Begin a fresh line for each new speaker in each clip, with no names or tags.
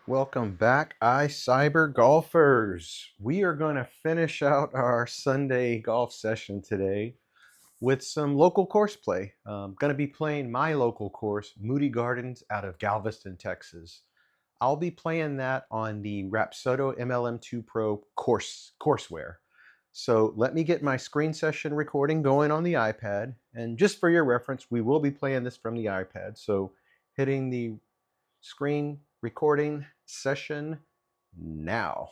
Welcome back, cyber golfers. We are going to finish out our Sunday golf session today with some local course play. I'm going to be playing my local course, Moody Gardens, out of Galveston, Texas. I'll be playing that on the Rapsodo MLM2Pro courseware. So let me get my screen session recording going on the iPad. And just for your reference, we will be playing this from the iPad. So hitting the screen recording session now.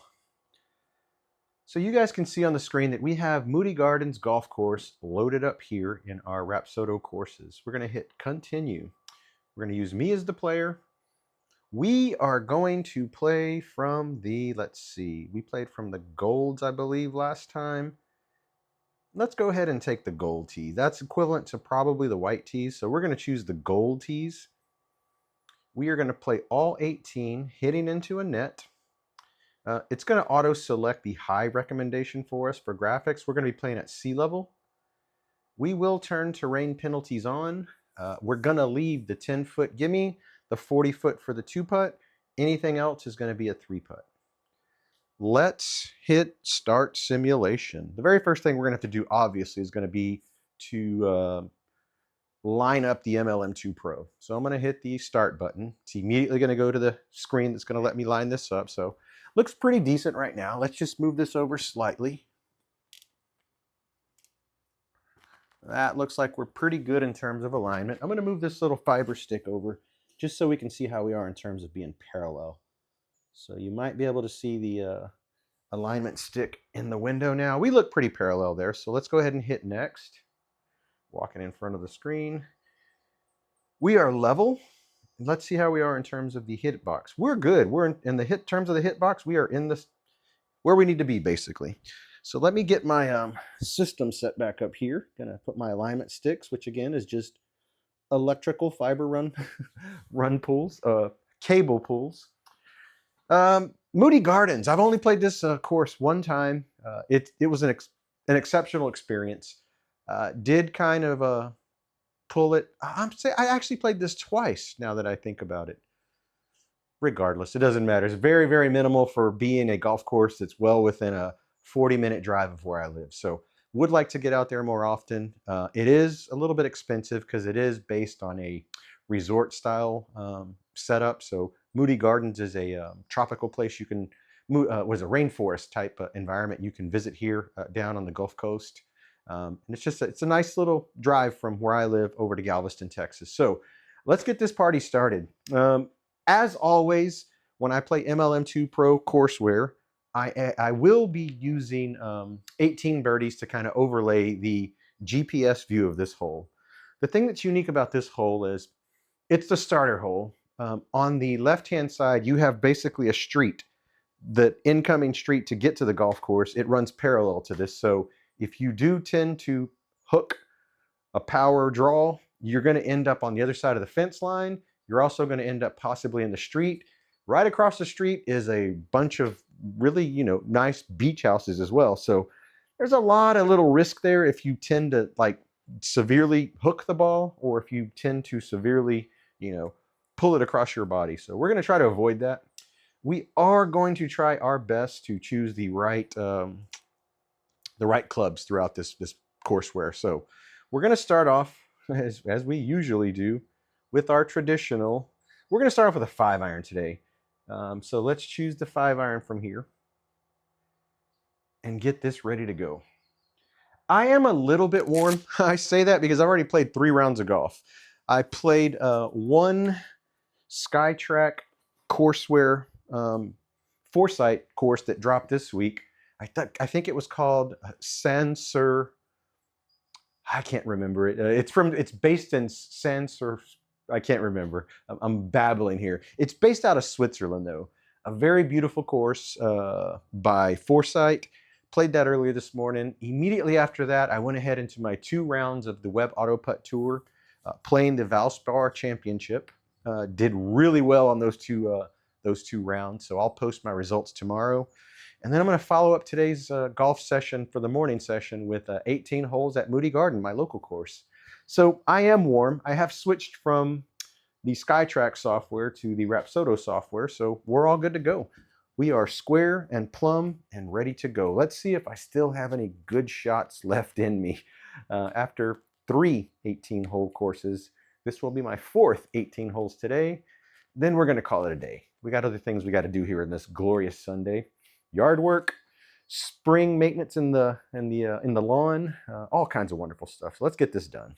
So you guys can see on the screen that we have Moody Gardens golf course loaded up here in our Rapsodo courses. We're going to hit continue. We're going to use me as the player. We are going to play from the, let's see, we played from the golds, I believe, last time. Let's go ahead and take the gold tee. That's equivalent to probably the white tees. So we're going to choose the gold tees. We are going to play all 18, hitting into a net. It's going to auto-select the high recommendation for us for graphics. We're going to be playing at sea level. We will turn terrain penalties on. We're going to leave the 10-foot gimme, the 40-foot for the 2-putt. Anything else is going to be a 3-putt. Let's hit start simulation. The very first thing we're going to have to do, obviously, is going to be to line up the MLM2Pro. So I'm going to hit the start button. It's immediately going to go to the screen that's going to let me line this up. So looks pretty decent right now. Let's just move this over slightly. That looks like we're pretty good in terms of alignment. I'm going to move this little fiber stick over just so we can see how we are in terms of being parallel. So you might be able to see the alignment stick in the window now. We look pretty parallel there. So let's go ahead and hit next. Walking in front of the screen. We are level. Let's see how we are in terms of the hit box. We're good. We're in the terms of the hit box. We are in this where we need to be, basically. So let me get my system set back up here. Gonna put my alignment sticks, which again is just electrical fiber run pulls, cable pulls. Moody Gardens. I've only played this course one time. It was an exceptional experience. Did kind of pull it. I actually played this twice now that I think about it. Regardless, it doesn't matter. It's very, very minimal for being a golf course that's well within a 40-minute drive of where I live. So would like to get out there more often. It is a little bit expensive because it is based on a resort style setup. So Moody Gardens is a tropical place you can, was a rainforest type environment you can visit here down on the Gulf Coast. And it's a nice little drive from where I live over to Galveston, Texas. So let's get this party started. As always, when I play MLM2Pro courseware, I will be using 18 birdies to kind of overlay the GPS view of this hole. The thing that's unique about this hole is it's the starter hole. On the left-hand side, you have basically a street, the incoming street to get to the golf course. It runs parallel to this. So if you do tend to hook a power draw, you're going to end up on the other side of the fence line. You're also going to end up possibly in the street. Right across the street is a bunch of really, nice beach houses as well. So there's a lot of little risk there if you tend to severely hook the ball or if you tend to severely, pull it across your body. So we're going to try to avoid that. We are going to try our best to choose the right clubs throughout this courseware. So we're going to start off, as we usually do, with our traditional. We're going to start off with a 5-iron today. So let's choose the 5-iron from here and get this ready to go. I am a little bit warm. I say that because I've already played 3 rounds of golf. I played one SkyTrack courseware Foresight course that dropped this week. I think it was called Sansur. I can't remember it. It's based in Sansur. I can't remember. I'm babbling here. It's based out of Switzerland, though. A very beautiful course by Foresight. Played that earlier this morning. Immediately after that, I went ahead into my 2 rounds of the Web Auto Putt Tour, playing the Valspar Championship. Did really well on those two rounds. So I'll post my results tomorrow. And then I'm going to follow up today's golf session for the morning session with 18 holes at Moody Garden, my local course. So I am warm. I have switched from the SkyTrack software to the Rapsodo software, so we're all good to go. We are square and plumb and ready to go. Let's see if I still have any good shots left in me. After 3 18-hole courses, this will be my 4th 18 holes today. Then we're going to call it a day. We got other things we got to do here in this glorious Sunday. Yard work, spring maintenance in the lawn, all kinds of wonderful stuff. So let's get this done.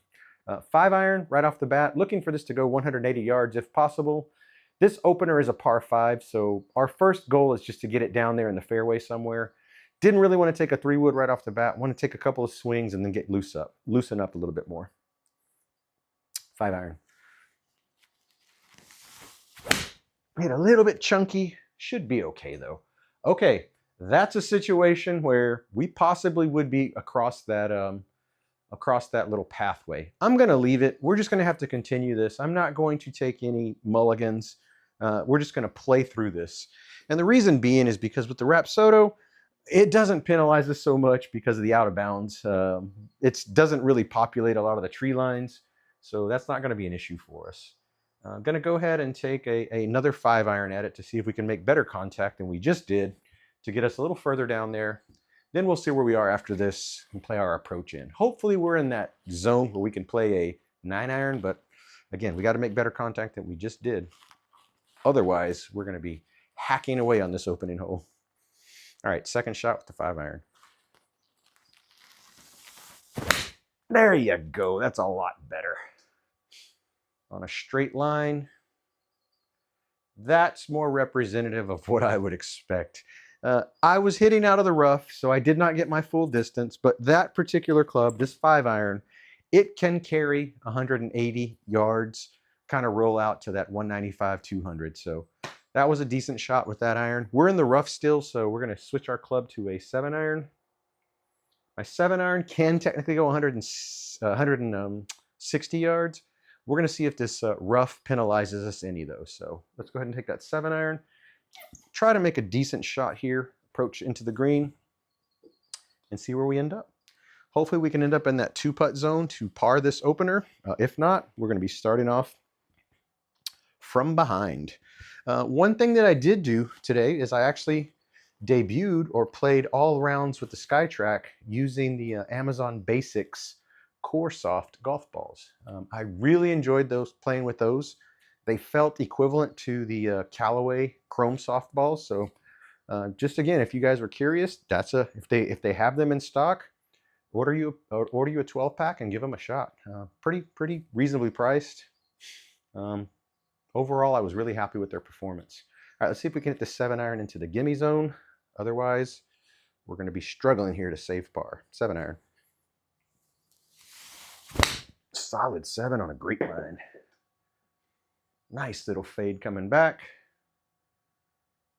5-iron right off the bat, looking for this to go 180 yards if possible. This opener is a par 5, so our first goal is just to get it down there in the fairway somewhere. Didn't really want to take a 3-wood right off the bat. Want to take a couple of swings and then get loosen up a little bit more. 5-iron. Made a little bit chunky. Should be okay though. Okay, that's a situation where we possibly would be across that little pathway. I'm going to leave it. We're just going to have to continue this. I'm not going to take any mulligans. We're just going to play through this. And the reason being is because with the Rapsodo, it doesn't penalize us so much because of the out of bounds. It doesn't really populate a lot of the tree lines, so that's not going to be an issue for us. I'm going to go ahead and take another 5-iron at it to see if we can make better contact than we just did to get us a little further down there. Then we'll see where we are after this and play our approach in. Hopefully we're in that zone where we can play a 9-iron, but again, we got to make better contact than we just did. Otherwise, we're going to be hacking away on this opening hole. All right, second shot with the 5-iron. There you go. That's a lot better. On a straight line. That's more representative of what I would expect. I was hitting out of the rough, so I did not get my full distance, but that particular club, this 5-iron, it can carry 180 yards, kind of roll out to that 195, 200. So that was a decent shot with that iron. We're in the rough still, so we're going to switch our club to a 7-iron. My 7-iron can technically go 160 yards. We're going to see if this rough penalizes us any though. So let's go ahead and take that 7-iron. Try to make a decent shot here, approach into the green, and see where we end up. Hopefully we can end up in that 2-putt zone to par this opener. If not, we're going to be starting off from behind. One thing that I did do today is I actually debuted or played all rounds with the SkyTrack using the Amazon Basics Core Soft golf balls. I really enjoyed playing with those. They felt equivalent to the Callaway Chrome soft balls. So just again, if you guys were curious, that's if they have them in stock, order you a 12-pack and give them a shot. Pretty reasonably priced. Overall, I was really happy with their performance. All right, let's see if we can hit the 7-iron into the gimme zone. Otherwise, we're going to be struggling here to save par. 7-iron. Solid 7 on a great line. Nice little fade coming back.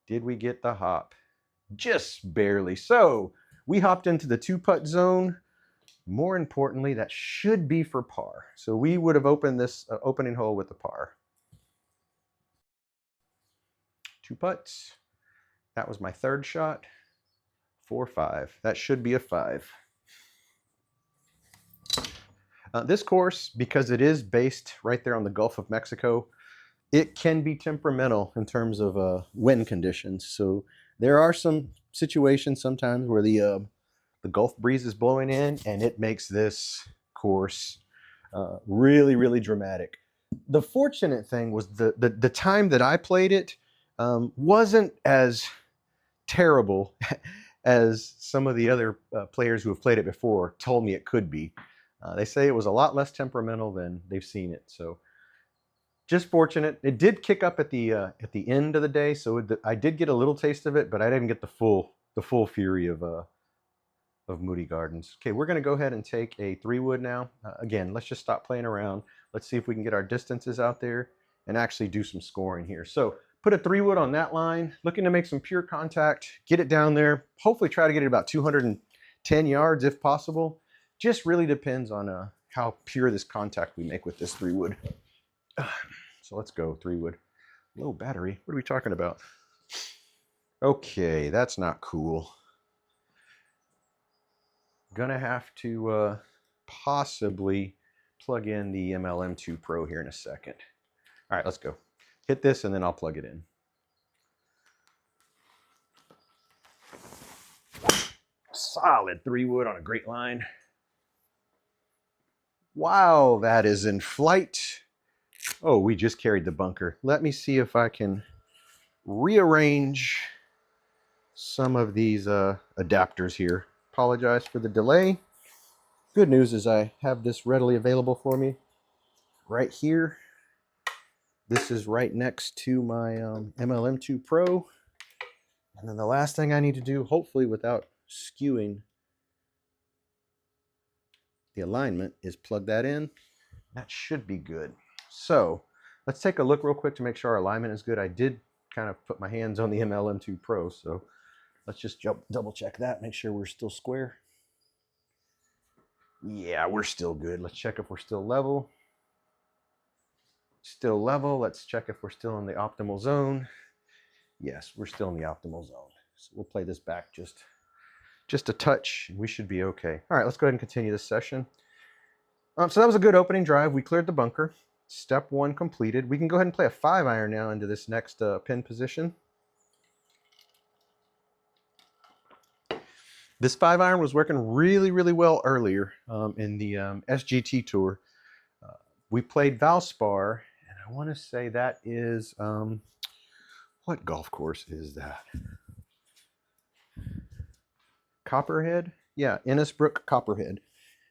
Did we get the hop? Just barely. So we hopped into the 2-putt zone. More importantly, that should be for par. So we would have opened this opening hole with a par. 2 putts. That was my 3rd shot. 4-5. That should be a 5. This course, because it is based right there on the Gulf of Mexico, it can be temperamental in terms of wind conditions. So there are some situations sometimes where the Gulf breeze is blowing in, and it makes this course really, really dramatic. The fortunate thing was the time that I played it wasn't as terrible as some of the other players who have played it before told me it could be. They say it was a lot less temperamental than they've seen it. So just fortunate. It did kick up at the end of the day, so I did get a little taste of it, but I didn't get the full fury of Moody Gardens. Okay, we're going to go ahead and take a 3-wood now. Again, let's just stop playing around. Let's see if we can get our distances out there and actually do some scoring here. So put a 3-wood on that line, looking to make some pure contact, get it down there, hopefully try to get it about 210 yards if possible. Just really depends on how pure this contact we make with this 3-wood. So let's go 3-wood. Low battery, what are we talking about? Okay, that's not cool. Gonna have to possibly plug in the MLM2Pro here in a second. All right, let's go. Hit this and then I'll plug it in. Solid 3 wood on a great line. Wow, that is in flight. Oh, we just carried the bunker. Let me see if I can rearrange some of these adapters here. Apologize for the delay. Good news is I have this readily available for me right here. This is right next to my MLM2Pro. And then the last thing I need to do, hopefully without skewing the alignment, is plug that in. That should be good. So let's take a look real quick to make sure our alignment is good. I did kind of put my hands on the MLM2Pro, so let's just double check that, make sure we're still square. Yeah, we're still good. Let's check if we're still level. Still level. Let's check if we're still in the optimal zone. Yes, we're still in the optimal zone. So we'll play this back just a touch, and we should be okay. All right, let's go ahead and continue this session. So that was a good opening drive. We cleared the bunker. Step 1 completed. We can go ahead and play a 5-iron now into this next pin position. This 5-iron was working really, really well earlier in the SGT tour. We played Valspar, and I want to say that is, what golf course is that? Copperhead? Yeah, Innisbrook Copperhead.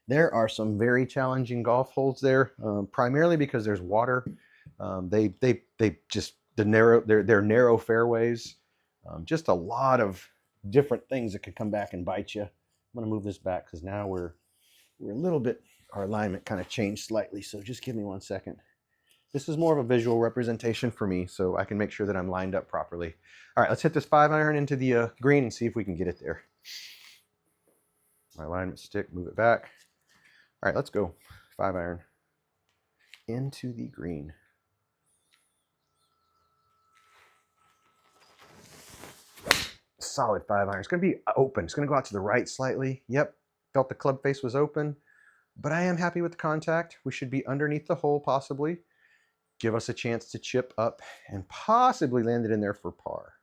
There are some very challenging golf holes there, primarily because there's water. They just they're narrow fairways. Just a lot of different things that could come back and bite you. I'm gonna move this back because now we're a little bit, our alignment kind of changed slightly. So just give me 1 second. This is more of a visual representation for me, so I can make sure that I'm lined up properly. All right, let's hit this 5-iron into the green and see if we can get it there. My alignment stick, move it back. All right, let's go. 5-iron into the green. Solid 5-iron. It's going to be open. It's going to go out to the right slightly. Yep, felt the club face was open, but I am happy with the contact. We should be underneath the hole possibly. Give us a chance to chip up and possibly land it in there for par.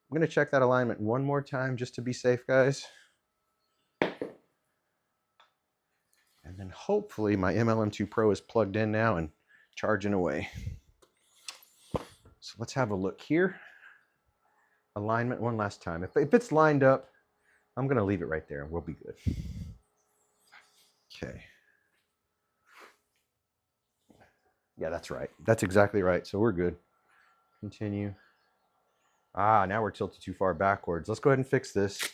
I'm going to check that alignment one more time just to be safe, guys. And then hopefully my MLM2Pro is plugged in now and charging away. So let's have a look here. Alignment one last time. If it's lined up, I'm going to leave it right there and we'll be good. Okay. Yeah, that's right. That's exactly right. So we're good. Continue. Now we're tilted too far backwards. Let's go ahead and fix this.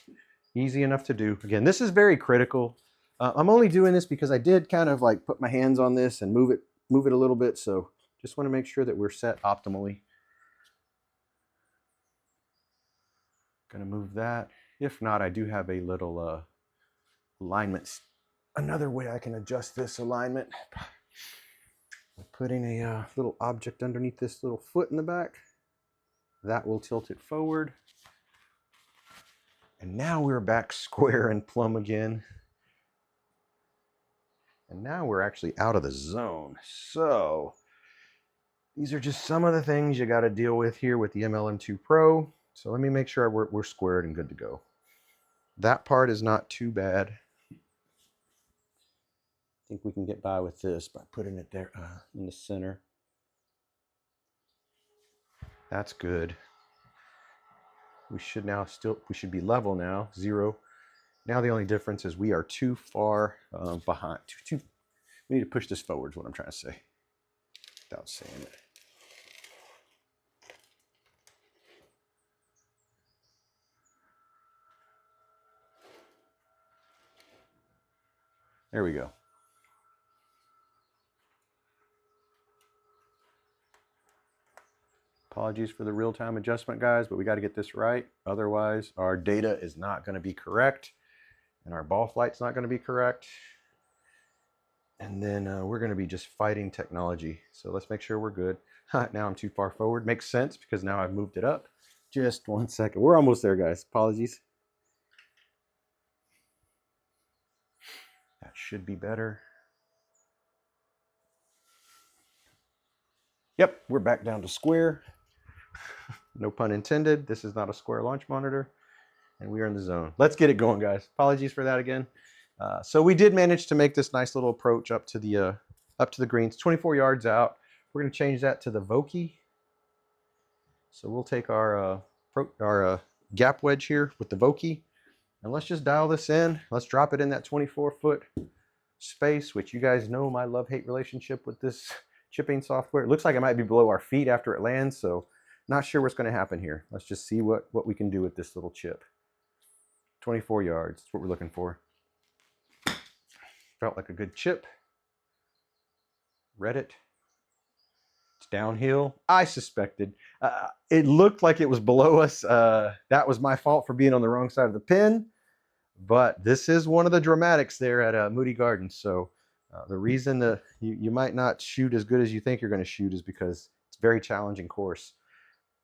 Easy enough to do. Again, this is very critical. I'm only doing this because I did kind of like put my hands on this and move it a little bit. So just want to make sure that we're set optimally. Gonna move that. If not, I do have a little alignment. Another way I can adjust this alignment. Putting a little object underneath this little foot in the back. That will tilt it forward. And now we're back square and plumb again. And now we're actually out of the zone. So these are just some of the things you got to deal with here with the MLM2Pro. So let me make sure we're squared and good to go. That part is not too bad. I think we can get by with this by putting it there in the center. That's good. We should be level now, 0. Now the only difference is we are too far behind. We need to push this forward is what I'm trying to say without saying it. There we go. Apologies for the real-time adjustment, guys, but we got to get this right. Otherwise, our data is not going to be correct, and our ball flight's not going to be correct. And then we're going to be just fighting technology. So let's make sure we're good. Now I'm too far forward. Makes sense because now I've moved it up. Just 1 second. We're almost there, guys. Apologies. That should be better. Yep, we're back down to square. No pun intended. This is not a square launch monitor. And we are in the zone. Let's get it going, guys. Apologies for that again. So we did manage to make this nice little approach up to the greens, 24 yards out. We're going to change that to the Vokey. So we'll take our gap wedge here with the Vokey, and let's just dial this in. Let's drop it in that 24-foot space, which you guys know my love-hate relationship with this chipping software. It looks like it might be below our feet after it lands, so not sure what's going to happen here. Let's just see what we can do with this little chip. 24 yards, that's what we're looking for. Felt like a good chip. Read it. It's downhill. I suspected. It looked like it was below us. That was my fault for being on the wrong side of the pin. But this is one of the dramatics there at Moody Garden. So the reason that you might not shoot as good as you think you're going to shoot is because it's a very challenging course.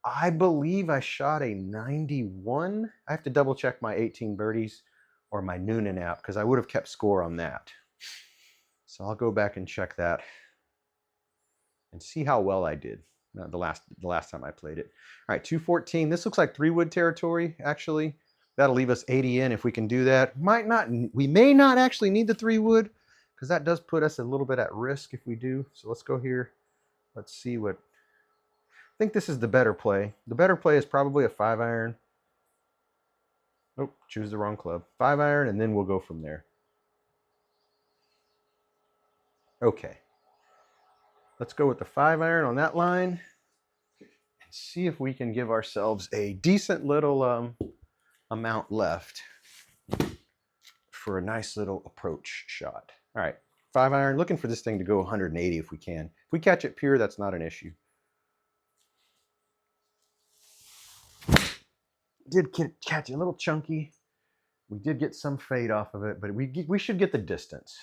I believe I shot a 91. I have to double check my 18 birdies or my Noonan app because I would have kept score on that. So I'll go back and check that and see how well I did the last time I played it. All right, 214. This looks like 3-wood territory, actually. That'll leave us 80 in if we can do that. We may not actually need the 3-wood because that does put us a little bit at risk if we do. So let's go here. Let's see what... I think this is the better play. The better play is probably a 5-iron. Oh, choose the wrong club. 5-iron, and then we'll go from there. Okay. Let's go with the 5-iron on that line and see if we can give ourselves a decent little amount left for a nice little approach shot. All right, 5-iron, looking for this thing to go 180 if we can. If we catch it pure, that's not an issue. Did catch it a little chunky. We did get some fade off of it, but we should get the distance.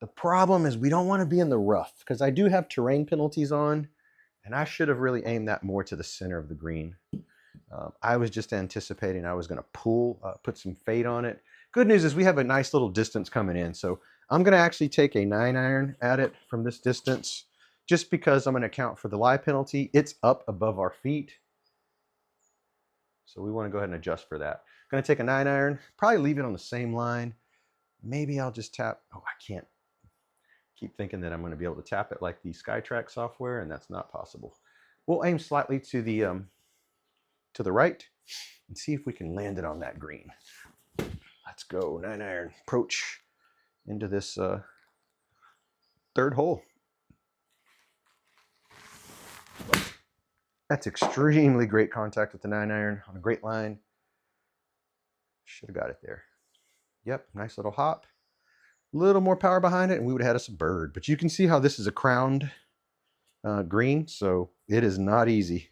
The problem is we don't want to be in the rough because I do have terrain penalties on, and I should have really aimed that more to the center of the green. I was just anticipating I was going to put some fade on it. Good news is we have a nice little distance coming in, so I'm going to actually take a 9-iron at it from this distance just because I'm going to account for the lie penalty. It's up above our feet, so we want to go ahead and adjust for that. I'm going to take a 9-iron, probably leave it on the same line. Maybe I'll just tap. Oh, I can't. Keep thinking that I'm going to be able to tap it like the SkyTrack software, and that's not possible. We'll aim slightly to the right and see if we can land it on that green. Let's go. 9-iron approach into this third hole. That's extremely great contact with the 9-iron on a great line. Should have got it there. Yep, nice little hop. Little more power behind it and we would have had us a bird. But you can see how this is a crowned green, so it is not easy.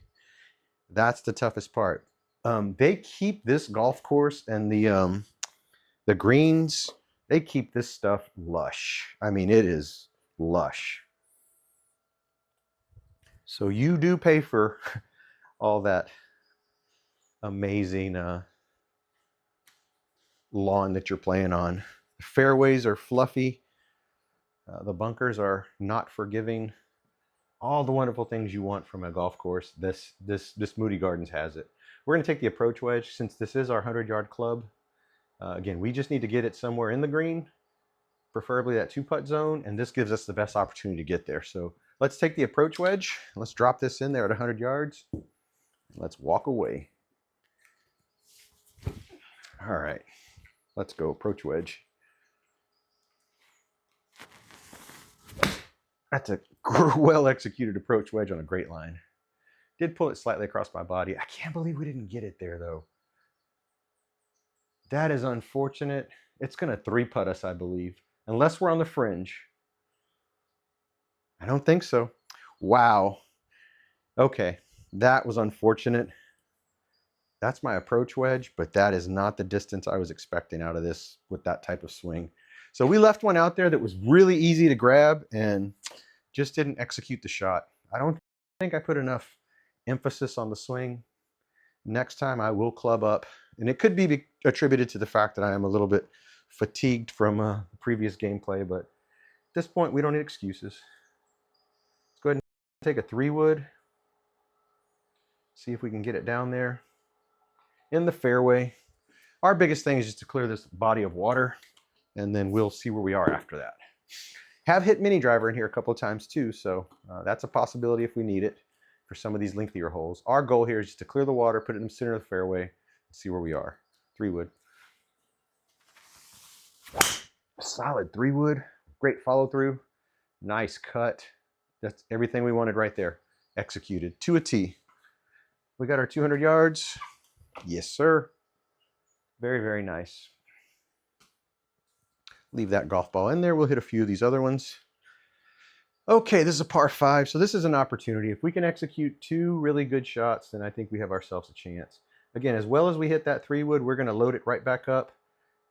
That's the toughest part. They keep this golf course and the greens, they keep this stuff lush. I mean, it is lush. So you do pay for all that amazing lawn that you're playing on. The fairways are fluffy. The bunkers are not forgiving. All the wonderful things you want from a golf course, this Moody Gardens has it. We're going to take the approach wedge since this is our 100-yard club. Again, we just need to get it somewhere in the green, preferably that 2-putt zone, and this gives us the best opportunity to get there. So let's take the approach wedge. Let's drop this in there at 100 yards. Let's walk away. All right, let's go approach wedge. That's a well-executed approach wedge on a great line. Did pull it slightly across my body. I can't believe we didn't get it there, though. That is unfortunate. It's going to 3-putt us, I believe, unless we're on the fringe. I don't think so. Wow. Okay, that was unfortunate. That's my approach wedge, but that is not the distance I was expecting out of this with that type of swing. So we left one out there that was really easy to grab and just didn't execute the shot. I don't think I put enough emphasis on the swing. Next time I will club up, and it could be attributed to the fact that I am a little bit fatigued from the previous gameplay, but at this point we don't need excuses. Let's go ahead and Take a 3-wood, see if we can get it down there in the fairway. Our biggest thing is just to clear this body of water, and then we'll see where we are after that. Have hit mini driver in here a couple of times too, so that's a possibility if we need it for some of these lengthier holes. Our goal here is just to clear the water, put it in the center of the fairway, and see where we are. 3-wood. Solid 3-wood. Great follow through. Nice cut. That's everything we wanted right there. Executed to a T. We got our 200 yards. Yes, sir. Very, very nice. Leave that golf ball in there. We'll hit a few of these other ones. Okay, this is a par 5, so this is an opportunity. If we can execute 2 really good shots, then I think we have ourselves a chance. Again, as well as we hit that 3-wood, we're going to load it right back up.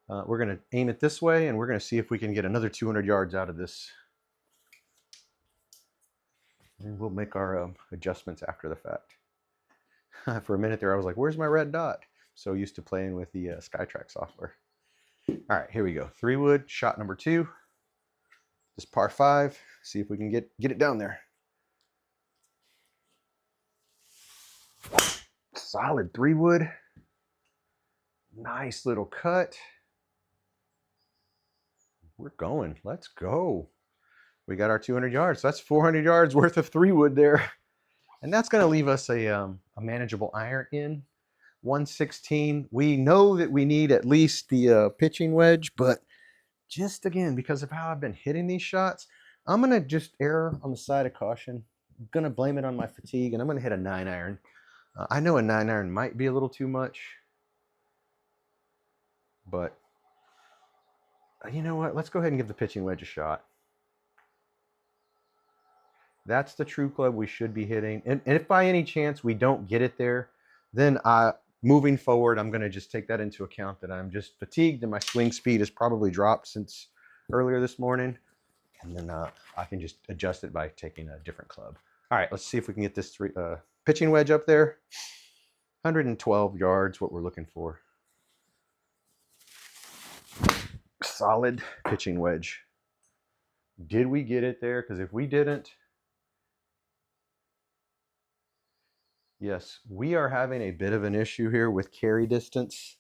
We're going to aim it this way, and we're going to see if we can get another 200 yards out of this. And we'll make our adjustments after the fact. For a minute there, I was like, where's my red dot? So used to playing with the SkyTrack software. All right, here we go. 3-wood, shot number 2. This par 5. See if we can get it down there. Solid 3-wood. Nice little cut. We're going. Let's go. We got our 200 yards. So that's 400 yards worth of 3-wood there. And that's going to leave us a manageable iron in. 116. We know that we need at least the pitching wedge, but just again, because of how I've been hitting these shots, I'm going to just err on the side of caution. I'm going to blame it on my fatigue, and I'm going to hit a 9-iron. I know a 9-iron might be a little too much, but you know what? Let's go ahead and give the pitching wedge a shot. That's the true club we should be hitting. And if by any chance we don't get it there, then moving forward, I'm going to just take that into account that I'm just fatigued and my swing speed has probably dropped since earlier this morning. And then I can just adjust it by taking a different club. All right, let's see if we can get this pitching wedge up there. 112 yards, what we're looking for. Solid pitching wedge. Did we get it there? Because if we didn't, yes, we are having a bit of an issue here with carry distance.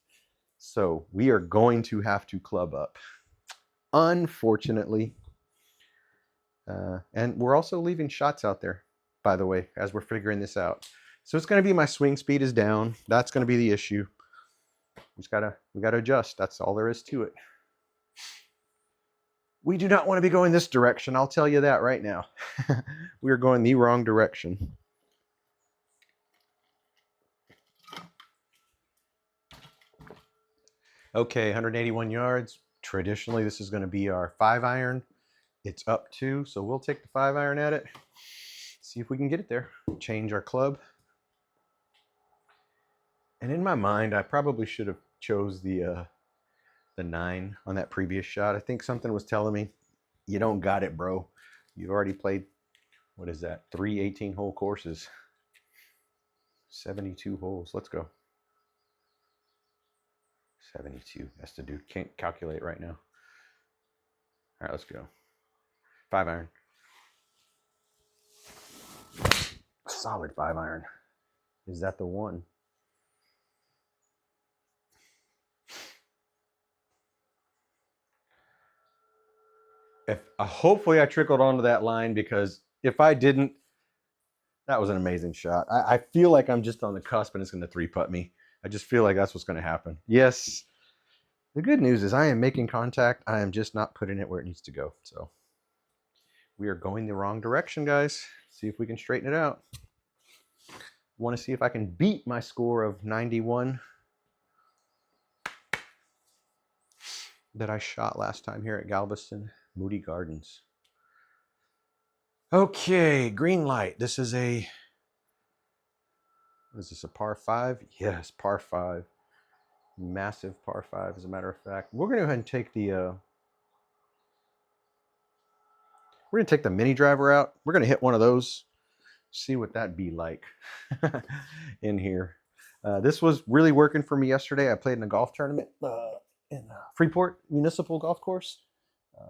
So we are going to have to club up, unfortunately. And we're also leaving shots out there, by the way, as we're figuring this out. So it's going to be my swing speed is down. That's going to be the issue. We gotta adjust. That's all there is to it. We do not want to be going this direction. I'll tell you that right now. We are going the wrong direction. Okay, 181 yards. Traditionally, this is going to be our 5-iron. It's up 2, so we'll take the 5-iron at it. See if we can get it there. Change our club. And in my mind, I probably should have chose the 9 on that previous shot. I think something was telling me, you don't got it, bro. You've already played, what is that, 3 18-hole courses. 72 holes. Let's go. 72. That's the dude. Can't calculate right now. All right, let's go. 5-iron. Solid 5-iron. Is that the one? Hopefully I trickled onto that line, because if I didn't, that was an amazing shot. I feel like I'm just on the cusp and it's going to 3-putt me. I just feel like that's what's going to happen. Yes. The good news is I am making contact. I am just not putting it where it needs to go. So we are going the wrong direction, guys. See if we can straighten it out. Want to see if I can beat my score of 91 that I shot last time here at Galveston, Moody Gardens. Okay, green light. This is a, what is this, a par 5? Yes, par 5. Massive par 5, as a matter of fact. We're going to go ahead and take the we're going to take the mini driver out. We're going to hit one of those, see what that'd be like in here. This was really working for me yesterday. I played in a golf tournament in Freeport Municipal Golf Course,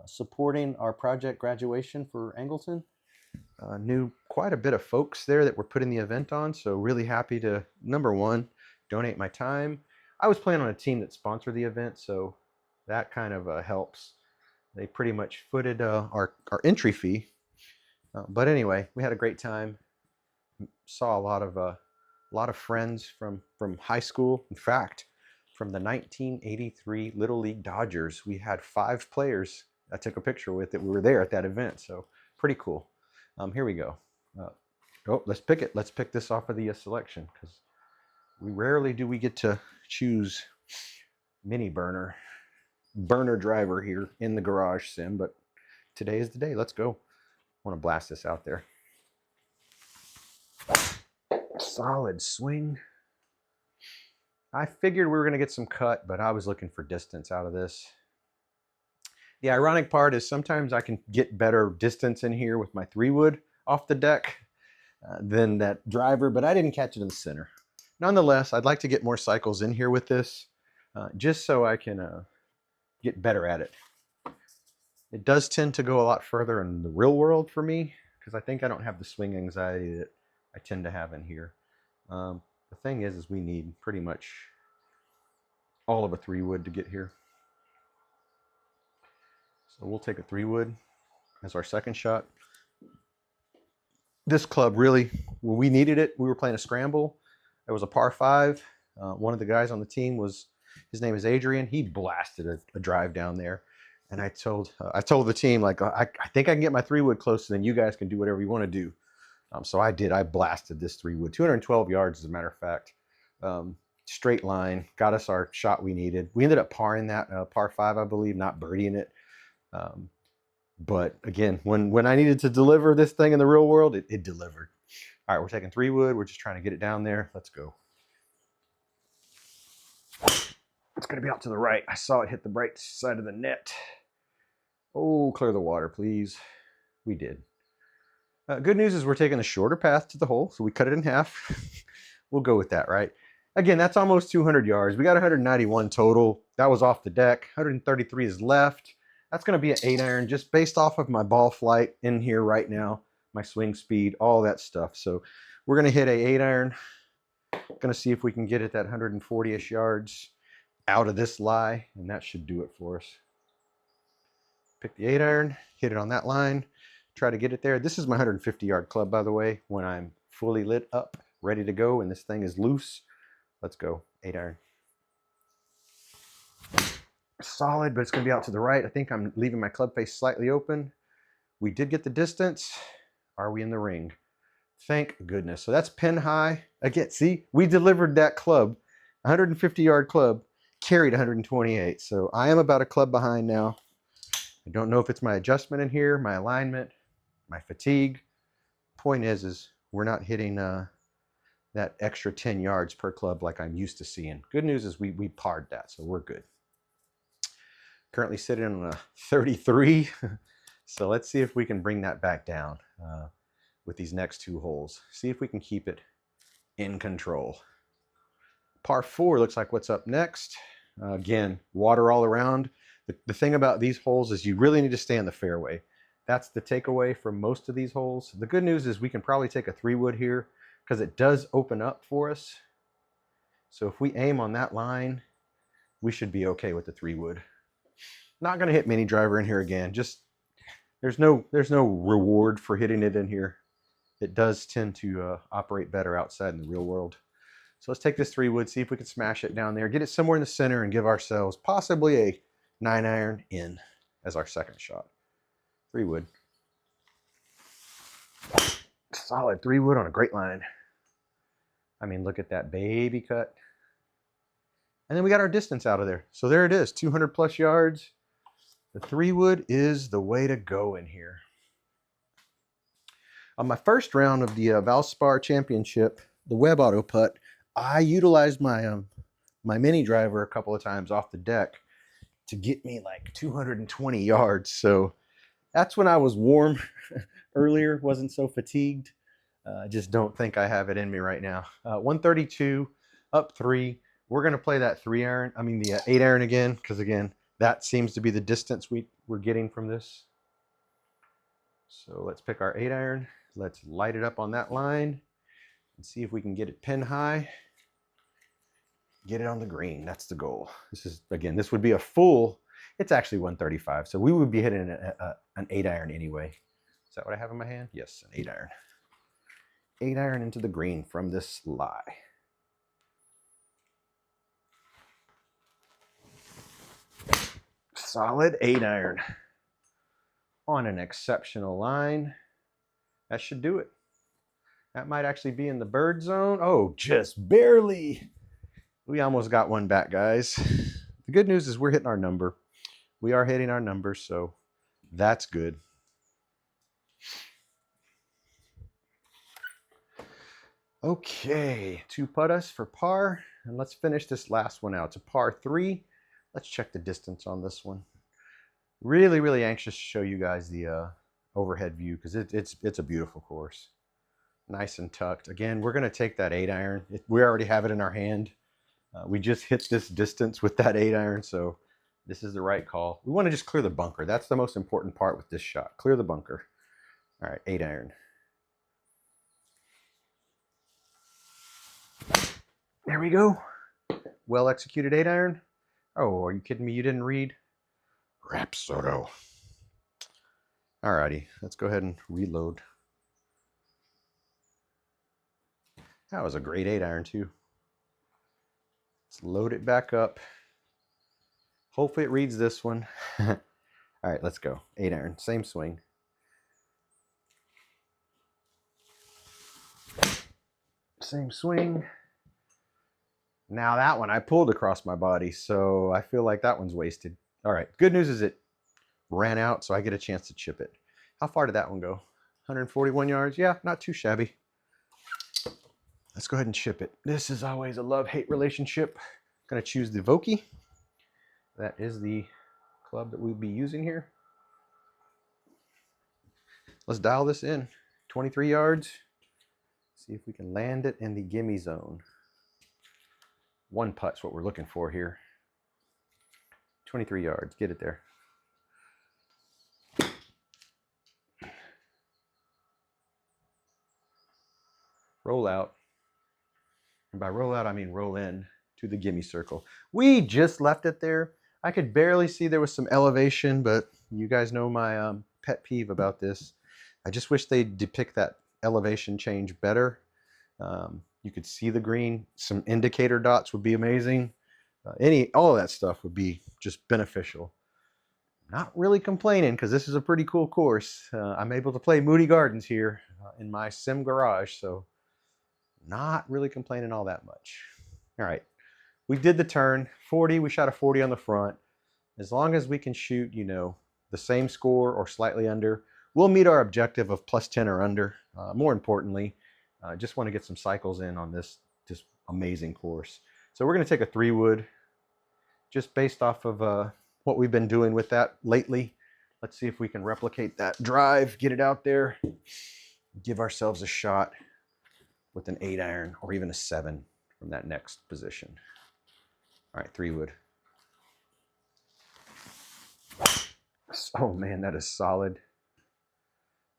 supporting our project graduation for Angleton. Knew quite a bit of folks there that were putting the event on, so really happy to, number one, donate my time. I was playing on a team that sponsored the event, so that kind of helps. They pretty much footed our entry fee. But anyway, we had a great time. Saw a lot of friends from high school. In fact, from the 1983 Little League Dodgers, we had 5 players I took a picture with that we were there at that event. So pretty cool. Here we go. Oh, let's pick it. Let's pick this off of the selection, because we rarely do we get to choose mini burner driver here in the garage sim, but today is the day. Let's go. I want to blast this out there. Solid swing. I figured we were going to get some cut, but I was looking for distance out of this. The ironic part is sometimes I can get better distance in here with my 3-wood off the deck than that driver, but I didn't catch it in the center. Nonetheless, I'd like to get more cycles in here with this, just so I can get better at it. It does tend to go a lot further in the real world for me, because I think I don't have the swing anxiety that I tend to have in here. The thing is we need pretty much all of a 3-wood to get here. So we'll take a 3-wood as our second shot. This club really, when we needed it, we were playing a scramble. It was a par 5. One of the guys on the team his name is Adrian. He blasted a drive down there. And I told the team, like, I think I can get my 3-wood closer, then you guys can do whatever you want to do. So I did. I blasted this 3-wood, 212 yards, as a matter of fact. Straight line, got us our shot we needed. We ended up parring that par 5, I believe, not birdieing it. But again, when I needed to deliver this thing in the real world, it delivered. All right, we're taking 3-wood. We're just trying to get it down there. Let's go. It's going to be out to the right. I saw it hit the right side of the net. Oh, clear the water, please. We did. Good news is we're taking the shorter path to the hole, so we cut it in half. We'll go with that, right? Again, that's almost 200 yards. We got 191 total. That was off the deck. 133 is left. That's going to be an 8-iron just based off of my ball flight in here right now, my swing speed, all that stuff. So we're going to hit a 8-iron. Going to see if we can get it that 140-ish yards out of this lie, and that should do it for us. Pick the 8-iron, hit it on that line, try to get it there. This is my 150-yard club, by the way, when I'm fully lit up, ready to go, and this thing is loose. Let's go, 8-iron. Solid, but it's going to be out to the right. I think I'm leaving my club face slightly open. We did get the distance. Are we in the ring? Thank goodness. So that's pin high. Again, see, we delivered that club, 150-yard club, carried 128. So I am about a club behind now. I don't know if it's my adjustment in here, my alignment, my fatigue. Point is we're not hitting that extra 10 yards per club like I'm used to seeing. Good news is we parred that, so we're good. Currently sitting on a 33. So let's see if we can bring that back down with these next 2 holes. See if we can keep it in control. Par 4 looks like what's up next. Again, water all around. The thing about these holes is you really need to stay in the fairway. That's the takeaway from most of these holes. The good news is we can probably take a 3-wood here because it does open up for us. So if we aim on that line, we should be okay with the 3-wood. Not going to hit mini driver in here again. Just there's no reward for hitting it in here. It does tend to operate better outside in the real world. So let's take this 3-wood, see if we can smash it down there, get it somewhere in the center, and give ourselves possibly a 9-iron in as our second shot. 3-wood. Solid 3-wood on a great line. I mean, look at that baby cut. And then we got our distance out of there. So there it is, 200 plus yards. The 3-wood is the way to go in here. On my first round of the Valspar Championship, the Web Auto Putt, I utilized my my mini driver a couple of times off the deck to get me like 220 yards. So that's when I was warm earlier, wasn't so fatigued. I just don't think I have it in me right now. 132, up 3. We're going to play that 3-iron, I mean the 8-iron again, because again, that seems to be the distance we're getting from this. So let's pick our 8-iron. Let's light it up on that line and see if we can get it pin high. Get it on the green. That's the goal. This is, again, this would be a full, it's actually 135. So we would be hitting an 8-iron anyway. Is that what I have in my hand? Yes, an 8-iron. 8-iron into the green from this lie. Solid 8-iron on an exceptional line. That should do it. That might actually be in the bird zone. Oh, just barely. We almost got one back, guys. The good news is we're hitting our number. We are hitting our number, so that's good. Okay, 2 puttas for par, and let's finish this last one out. It's a par 3. Let's check the distance on this one. Really, really anxious to show you guys the overhead view because it's a beautiful course. Nice and tucked. Again, we're going to take that 8-iron. We already have it in our hand. We just hit this distance with that 8-iron, so this is the right call. We want to just clear the bunker. That's the most important part with this shot. Clear the bunker. All right, 8-iron. There we go. Well executed 8-iron. Oh, are you kidding me? You didn't read? Rapsodo. Alrighty, let's go ahead and reload. That was a great 8-iron too. Let's load it back up. Hopefully it reads this one. All right, let's go. 8-iron, same swing. Same swing. Now that one I pulled across my body, so I feel like that one's wasted. All right, good news is it ran out, so I get a chance to chip it. How far did that one go? 141 yards? Yeah, not too shabby. Let's go ahead and chip it. This is always a love-hate relationship. I'm gonna choose the Vokey. That is the club that we'll be using here. Let's dial this in. 23 yards. See if we can land it in the gimme zone. 1 putt's what we're looking for here. 23 yards, get it there. Roll out. And by roll out, I mean roll in to the gimme circle. We just left it there. I could barely see there was some elevation, but you guys know my pet peeve about this. I just wish they'd depict that elevation change better. You could see the green. Some indicator dots would be amazing. All of that stuff would be just beneficial. Not really complaining because this is a pretty cool course. I'm able to play Moody Gardens here in my sim garage, so not really complaining all that much. All right, we did the turn 40. We shot a 40 on the front. As long as we can shoot, you know, the same score or slightly under, we'll meet our objective of plus 10 or under. More importantly, just want to get some cycles in on this just amazing course. So we're going to take a 3-wood just based off of what we've been doing with that lately. Let's see if we can replicate that drive, get it out there, give ourselves a shot with an 8-iron or even a 7 from that next position. All right, 3-wood. Oh man, that is solid.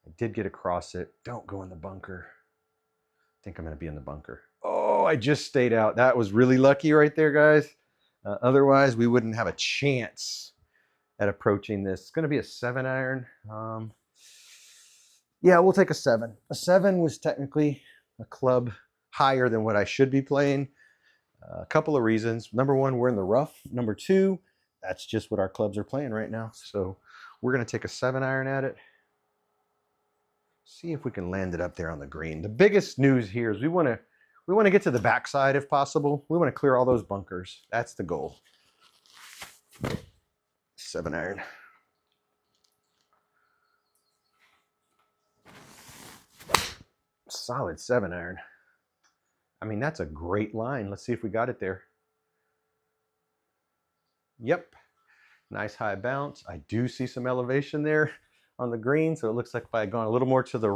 I did get across it. Don't go in the bunker. I think I'm going to be in the bunker. Oh, I just stayed out. That was really lucky right there, guys. Otherwise, we wouldn't have a chance at approaching this. It's going to be a 7-iron. Yeah, we'll take a 7. A 7 was technically a club higher than what I should be playing. A couple of reasons. Number one, we're in the rough. Number two, that's just what our clubs are playing right now. So we're going to take a 7-iron at it. See if we can land it up there on the green. The biggest news here is we want to get to the backside if possible. We want to clear all those bunkers. That's the goal. 7-iron. Solid 7-iron. I mean, that's a great line. Let's see if we got it there. Yep. Nice high bounce. I do see some elevation there on the green, so it looks like if I had gone a little more to the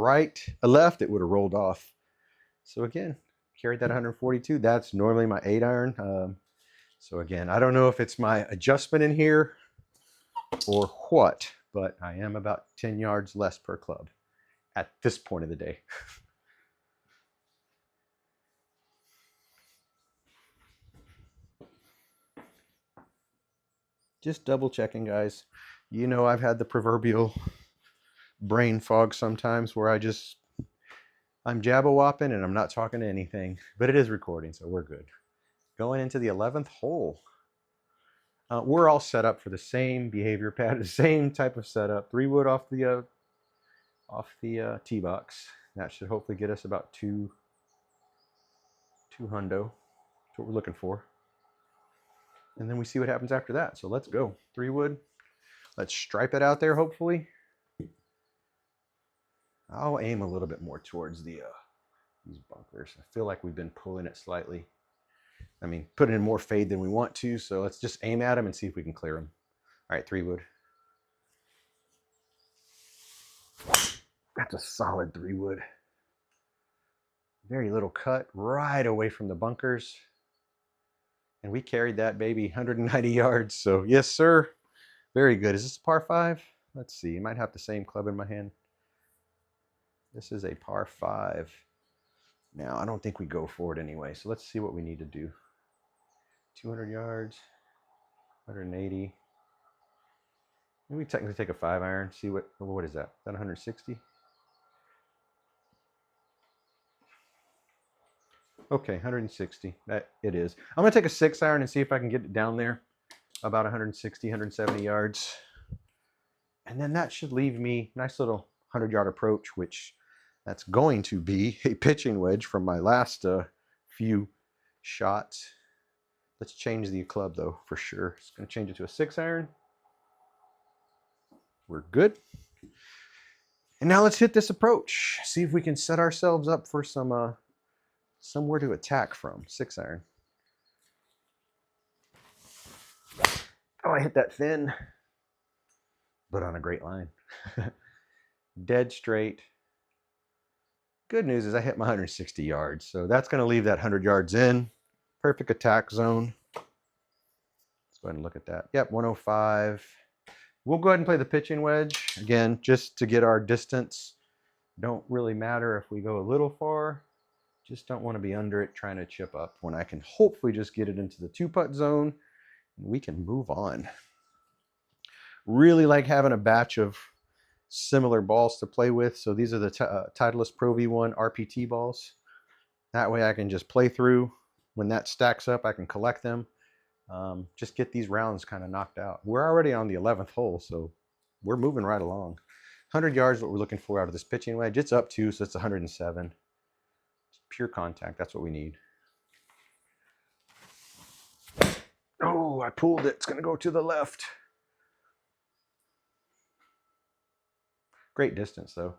left, it would have rolled off. So again, carried that 142. That's normally my 8-iron. So again, I don't know if it's my adjustment in here or what, but I am about 10 yards less per club at this point of the day. Just double checking, guys. You know, I've had the proverbial brain fog sometimes where I'm jabba-wopping and I'm not talking to anything, but it is recording, so we're good. Going into the 11th hole. We're all set up for the same behavior pattern, the same type of setup. 3 wood off the tee box. That should hopefully get us about two hundo. That's what we're looking for. And then we see what happens after that. So let's go. 3 wood. Let's stripe it out there, hopefully. I'll aim a little bit more towards these bunkers. I feel like we've been pulling it slightly. I mean, putting in more fade than we want to. So let's just aim at them and see if we can clear them. All right, 3 wood. That's a solid 3 wood. Very little cut right away from the bunkers. And we carried that baby 190 yards. So yes, sir. Very good. Is this a par 5? Let's see. I might have the same club in my hand. This is a par 5. Now, I don't think we go for it anyway. So let's see what we need to do. 200 yards, 180. Maybe technically take a 5-iron. See what is that? Is that 160? Okay, 160. That it is. I'm gonna take a 6-iron and see if I can get it down there, about 160, 170 yards, and then that should leave me nice little 100-yard approach, which that's going to be a pitching wedge from my last few shots. Let's change the club though for sure. It's gonna change it to a 6-iron. We're good. And now let's hit this approach. See if we can set ourselves up for some somewhere to attack from. 6-iron. Oh, I hit that thin, but on a great line. Dead straight. Good news is I hit my 160 yards, so that's going to leave that 100 yards in. Perfect attack zone. Let's go ahead and look at that. Yep, 105. We'll go ahead and play the pitching wedge. Again, just to get our distance. Don't really matter if we go a little far. Just don't want to be under it trying to chip up when I can hopefully just get it into the 2-putt zone and we can move on. Really like having a batch of similar balls to play with. So these are the Titleist Pro V1 RPT balls. That way I can just play through. When that stacks up, I can collect them. Just get these rounds kind of knocked out. We're already on the 11th hole, so we're moving right along. 100 yards is what we're looking for out of this pitching wedge. It's up 2, so it's 107. Pure contact, that's what we need. Oh, I pulled it. It's going to go to the left. Great distance, though.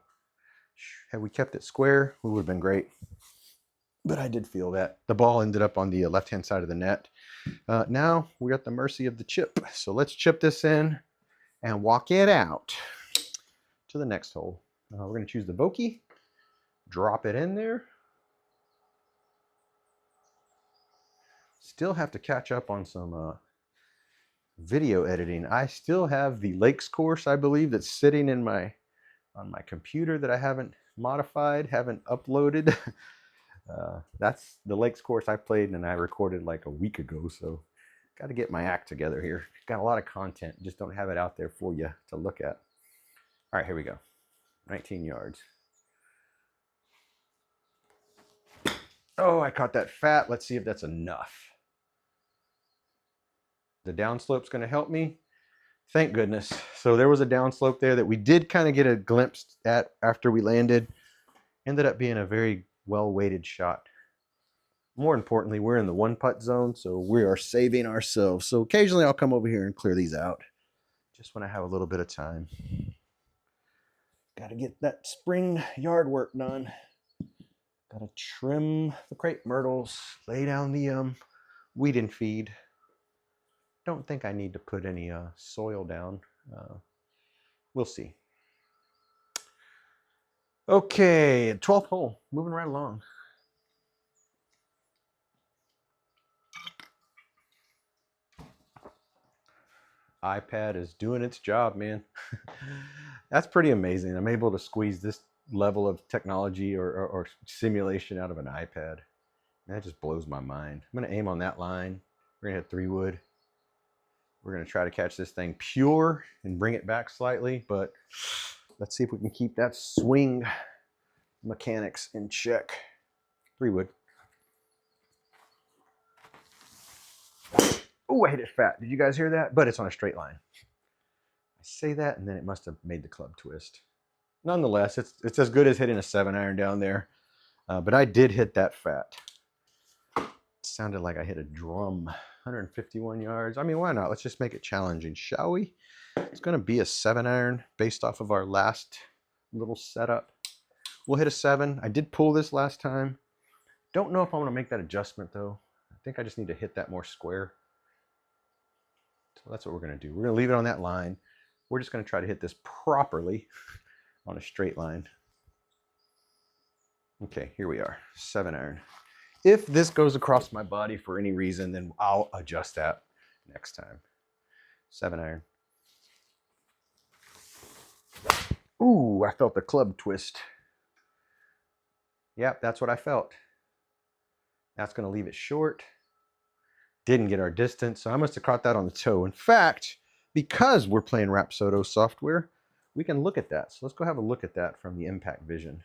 Had we kept it square, we would have been great. But I did feel that. The ball ended up on the left-hand side of the net. Now we're at the mercy of the chip. So let's chip this in and walk it out to the next hole. We're going to choose the Vokey. Drop it in there. Still have to catch up on some video editing. I still have the Lakes course, I believe, that's sitting in on my computer that I haven't modified, haven't uploaded. That's the Lakes course I played and I recorded like a week ago, so got to get my act together here. Got a lot of content, just don't have it out there for you to look at. All right, here we go. 19 yards. Oh, I caught that fat. Let's see if that's enough. The downslope's going to help me. Thank goodness. So there was a downslope there that we did kind of get a glimpse at after we landed. Ended up being a very well-weighted shot. More importantly, we're in the 1-putt zone, so we are saving ourselves. So occasionally I'll come over here and clear these out just when I have a little bit of time. Got to get that spring yard work done. Got to trim the crepe myrtles, lay down the weed and feed. Don't think I need to put any soil down. We'll see. Okay, 12th hole, moving right along. iPad is doing its job, man. That's pretty amazing. I'm able to squeeze this level of technology or simulation out of an iPad. That just blows my mind. I'm going to aim on that line. We're going to hit 3-wood. We're going to try to catch this thing pure and bring it back slightly, but let's see if we can keep that swing mechanics in check. 3-wood. Oh, I hit it fat. Did you guys hear that? But it's on a straight line. I say that, and then it must have made the club twist. Nonetheless, it's as good as hitting a 7-iron down there. But I did hit that fat. It sounded like I hit a drum. 151 yards. I mean, why not? Let's just make it challenging, shall we? It's going to be a 7-iron based off of our last little setup. We'll hit a 7. I did pull this last time. Don't know if I'm going to make that adjustment, though. I think I just need to hit that more square. So that's what we're going to do. We're going to leave it on that line. We're just going to try to hit this properly on a straight line. Okay, here we are, 7-iron. If this goes across my body for any reason, then I'll adjust that next time. 7-iron. Ooh, I felt the club twist. Yep, that's what I felt. That's going to leave it short. Didn't get our distance, so I must have caught that on the toe. In fact, because we're playing Rapsodo software, we can look at that. So let's go have a look at that from the impact vision.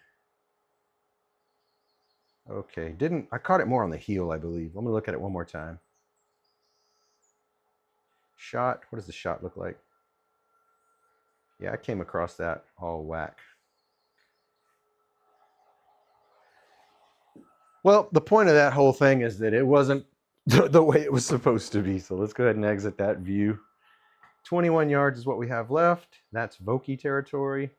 Okay, I caught it more on the heel, I believe. Let me look at it one more time. Shot, what does the shot look like? Yeah, I came across that all whack. Well, the point of that whole thing is that it wasn't the way it was supposed to be. So let's go ahead and exit that view. 21 yards is what we have left. That's Vokey territory.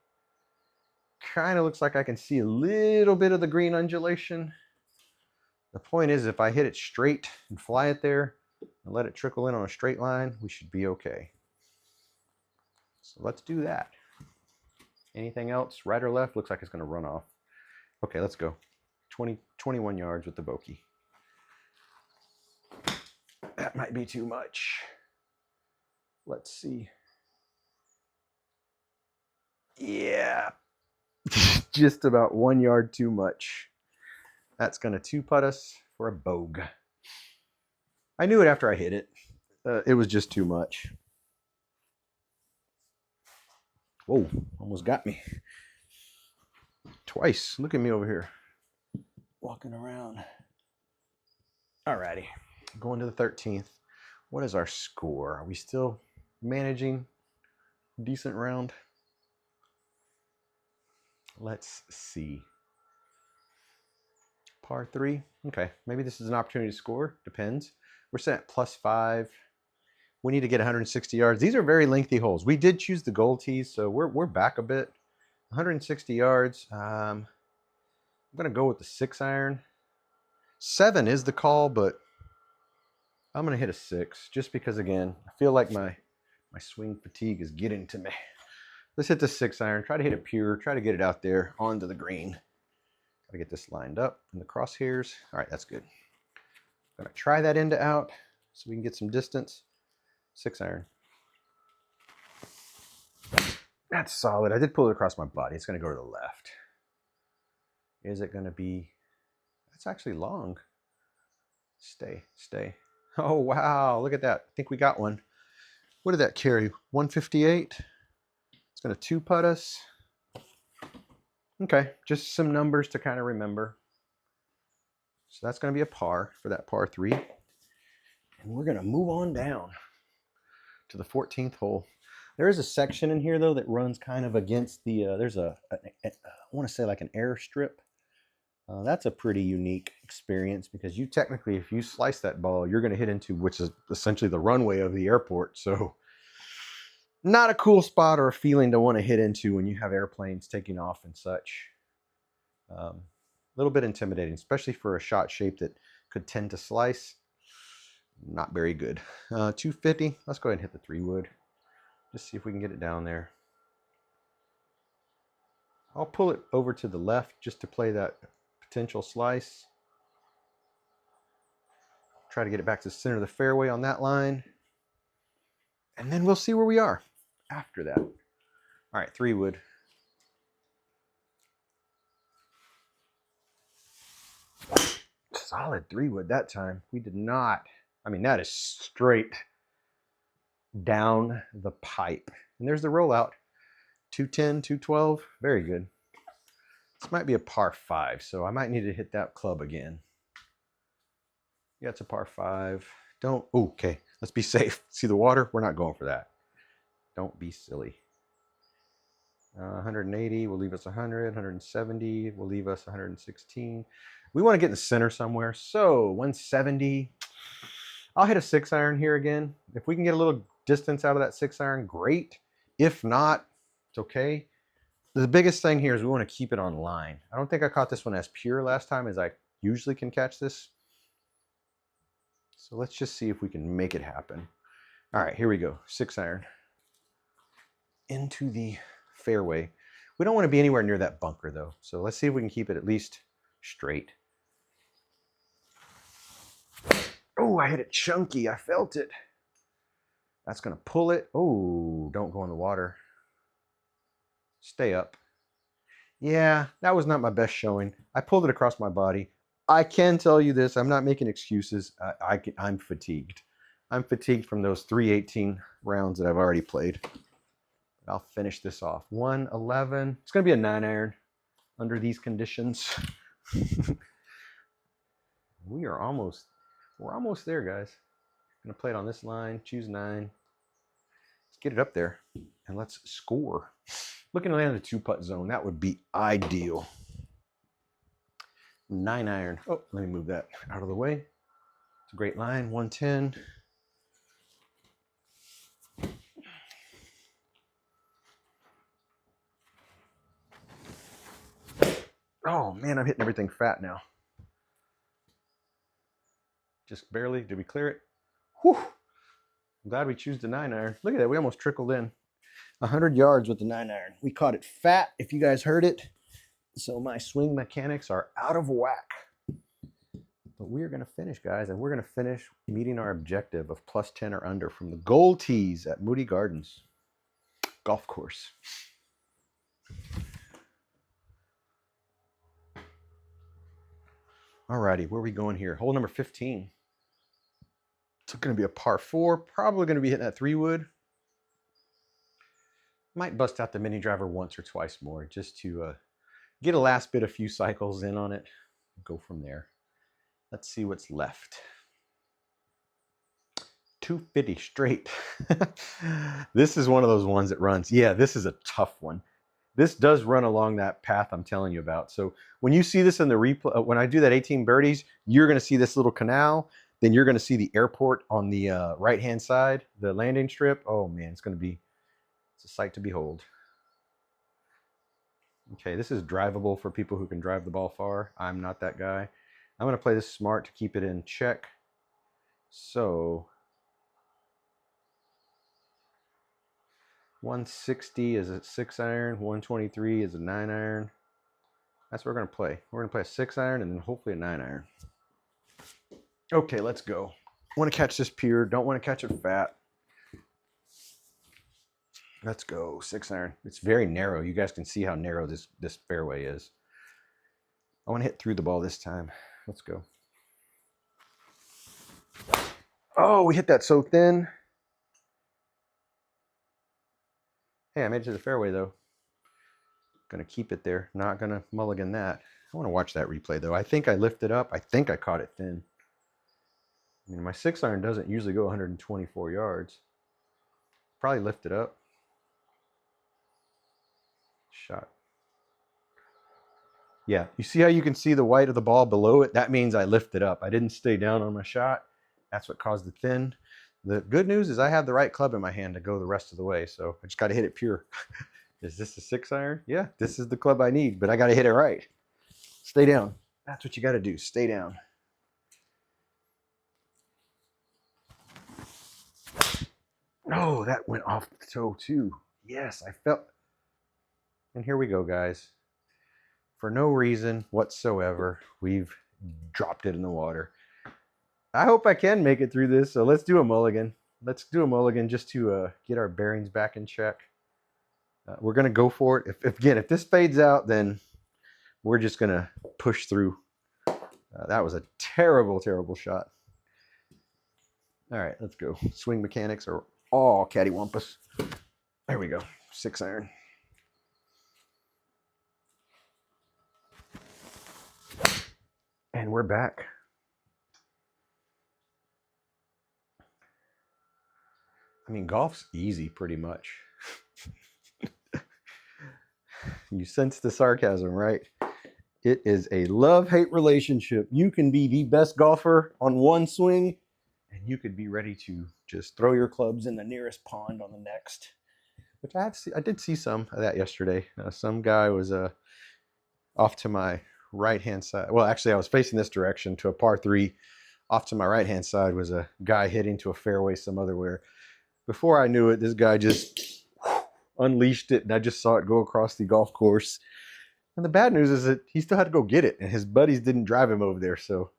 Kind of looks like I can see a little bit of the green undulation. The point is, if I hit it straight and fly it there and let it trickle in on a straight line, we should be okay. So let's do that. Anything else, right or left? Looks like it's going to run off. Okay, let's go. 21 yards with the Vokey. That might be too much. Let's see. Yeah, just about 1 yard too much. That's going to 2-putt us for a bogue. I knew it after I hit it. It was just too much. Whoa, almost got me. Twice. Look at me over here. Walking around. Alrighty. Going to the 13th. What is our score? Are we still managing a decent round? Let's see. Par 3. Okay, maybe this is an opportunity to score. Depends. We're set at +5. We need to get 160 yards. These are very lengthy holes. We did choose the gold tees, so we're back a bit. 160 yards. I'm going to go with the 6-iron. 7 is the call, but I'm going to hit a 6 just because, again, I feel like my swing fatigue is getting to me. Let's hit the 6-iron. Try to hit it pure. Try to get it out there onto the green. Got to get this lined up in the crosshairs. All right, that's good. I'm going to try that into out so we can get some distance. 6-iron. That's solid. I did pull it across my body. It's going to go to the left. Is it going to be... That's actually long. Stay. Oh, wow. Look at that. I think we got one. What did that carry? 158? It's going to 2-putt us. Okay, just some numbers to kind of remember. So that's going to be a par for that par 3. And we're going to move on down to the 14th hole. There is a section in here, though, that runs kind of against the, there's I want to say like an airstrip. That's a pretty unique experience because you technically, if you slice that ball, you're going to hit into, which is essentially the runway of the airport. So not a cool spot or a feeling to want to hit into when you have airplanes taking off and such. A little bit intimidating, especially for a shot shape that could tend to slice. Not very good. 250. Let's go ahead and hit the 3-wood. Just see if we can get it down there. I'll pull it over to the left just to play that potential slice. Try to get it back to the center of the fairway on that line. And then we'll see where we are after that. All right, 3 wood. Solid 3 wood that time. We did not, I mean, that is straight down the pipe. And there's the rollout. 210, 212, very good. This might be a par 5, so I might need to hit that club again. Yeah, it's a par 5. Don't, okay, let's be safe. See the water? We're not going for that. Don't be silly. 180 will leave us 100, 170 will leave us 116. We want to get in the center somewhere, so 170. I'll hit a 6-iron here again. If we can get a little distance out of that 6-iron, great. If not, it's okay. The biggest thing here is we want to keep it on line. I don't think I caught this one as pure last time as I usually can catch this. So let's just see if we can make it happen. All right, here we go. 6-iron. Into the fairway. We don't want to be anywhere near that bunker though. So let's see if we can keep it at least straight. Oh, I hit it chunky. I felt it. That's going to pull it. Oh, don't go in the water. Stay up. Yeah, that was not my best showing. I pulled it across my body. I can tell you this. I'm not making excuses. I'm fatigued. I'm fatigued from those 318 rounds that I've already played. I'll finish this off. 111. It's going to be a 9-iron under these conditions. We're almost there, guys. I'm going to play it on this line. Choose 9. Let's get it up there and let's score. Looking to land in the 2-putt zone. That would be ideal. 9-iron. Oh, let me move that out of the way. It's a great line. 110. Oh man, I'm hitting everything fat now. Just barely. Did we clear it? Whew. I'm glad we chose the 9-iron. Look at that. We almost trickled in. 100 yards with the 9-iron. We caught it fat, if you guys heard it. So my swing mechanics are out of whack. But we are going to finish, guys, and we're going to finish meeting our objective of +10 or under from the gold tees at Moody Gardens golf course. Alrighty, where are we going here? Hole number 15. It's going to be a par 4. Probably going to be hitting that 3-wood. Might bust out the mini driver once or twice more just to get a last bit, a few cycles in on it. Go from there. Let's see what's left. 250 straight. This is one of those ones that runs. Yeah, this is a tough one. This does run along that path I'm telling you about. So when you see this in the replay, when I do that 18 birdies, you're going to see this little canal. Then you're going to see the airport on the right-hand side, the landing strip. Oh man, it's going to be, it's a sight to behold. Okay, this is drivable for people who can drive the ball far. I'm not that guy. I'm going to play this smart to keep it in check. So 160 is a 6-iron, 123 is a 9-iron. That's what we're going to play. We're going to play a 6-iron and then hopefully a 9-iron. Okay, let's go. Want to catch this pure, don't want to catch it fat. Let's go, 6-iron. It's very narrow. You guys can see how narrow this fairway is. I want to hit through the ball this time. Let's go. Oh, we hit that so thin. Hey, I made it to the fairway though. Gonna keep it there. Not gonna mulligan that. I want to watch that replay though. I think I lifted up. I think I caught it thin. I mean, my 6-iron doesn't usually go 124 yards. Probably lifted up. Shot. Yeah, you see how you can see the white of the ball below it? That means I lifted up. I didn't stay down on my shot. That's what caused the thin. The good news is I have the right club in my hand to go the rest of the way, so I just got to hit it pure. Is this a 6-iron? Yeah, this is the club I need, but I got to hit it right. Stay down. That's what you got to do. Stay down. Oh, that went off the toe too. Yes, I felt. And here we go, guys. For no reason whatsoever, we've dropped it in the water. I hope I can make it through this, so let's do a mulligan. let's do a mulligan just to get our bearings back in check. We're going to go for it. If this fades out, then we're just going to push through. That was a terrible, terrible shot. All right, let's go. Swing mechanics are all cattywampus. There we go. 6 iron. And we're back. I mean, golf's easy pretty much. You sense the sarcasm, right? It is a love-hate relationship. You can be the best golfer on one swing, and you could be ready to just throw your clubs in the nearest pond on the next. Which I did see some of that yesterday. Some guy was off to my right-hand side. Well, actually, I was facing this direction to a par 3. Off to my right-hand side was a guy hitting to a fairway some other where. Before I knew it, this guy just unleashed it, and I just saw it go across the golf course. And the bad news is that he still had to go get it, and his buddies didn't drive him over there. So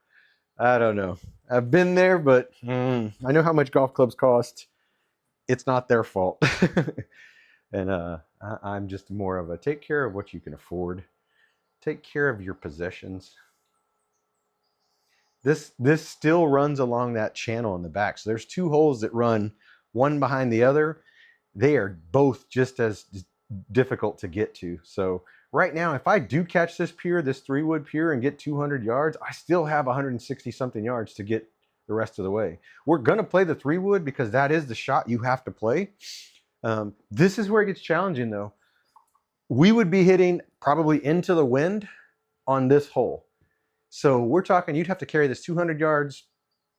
I don't know. I've been there, but I know how much golf clubs cost. It's not their fault. And I'm just more of a take care of what you can afford. Take care of your possessions. This still runs along that channel in the back. So there's 2 holes that run one behind the other. They are both just as difficult to get to. So right now, if I do catch this pier, this 3-wood pier, and get 200 yards, I still have 160 something yards to get the rest of the way. We're going to play the 3-wood because that is the shot you have to play. This is where it gets challenging though. We would be hitting probably into the wind on this hole. So we're talking, you'd have to carry this 200 yards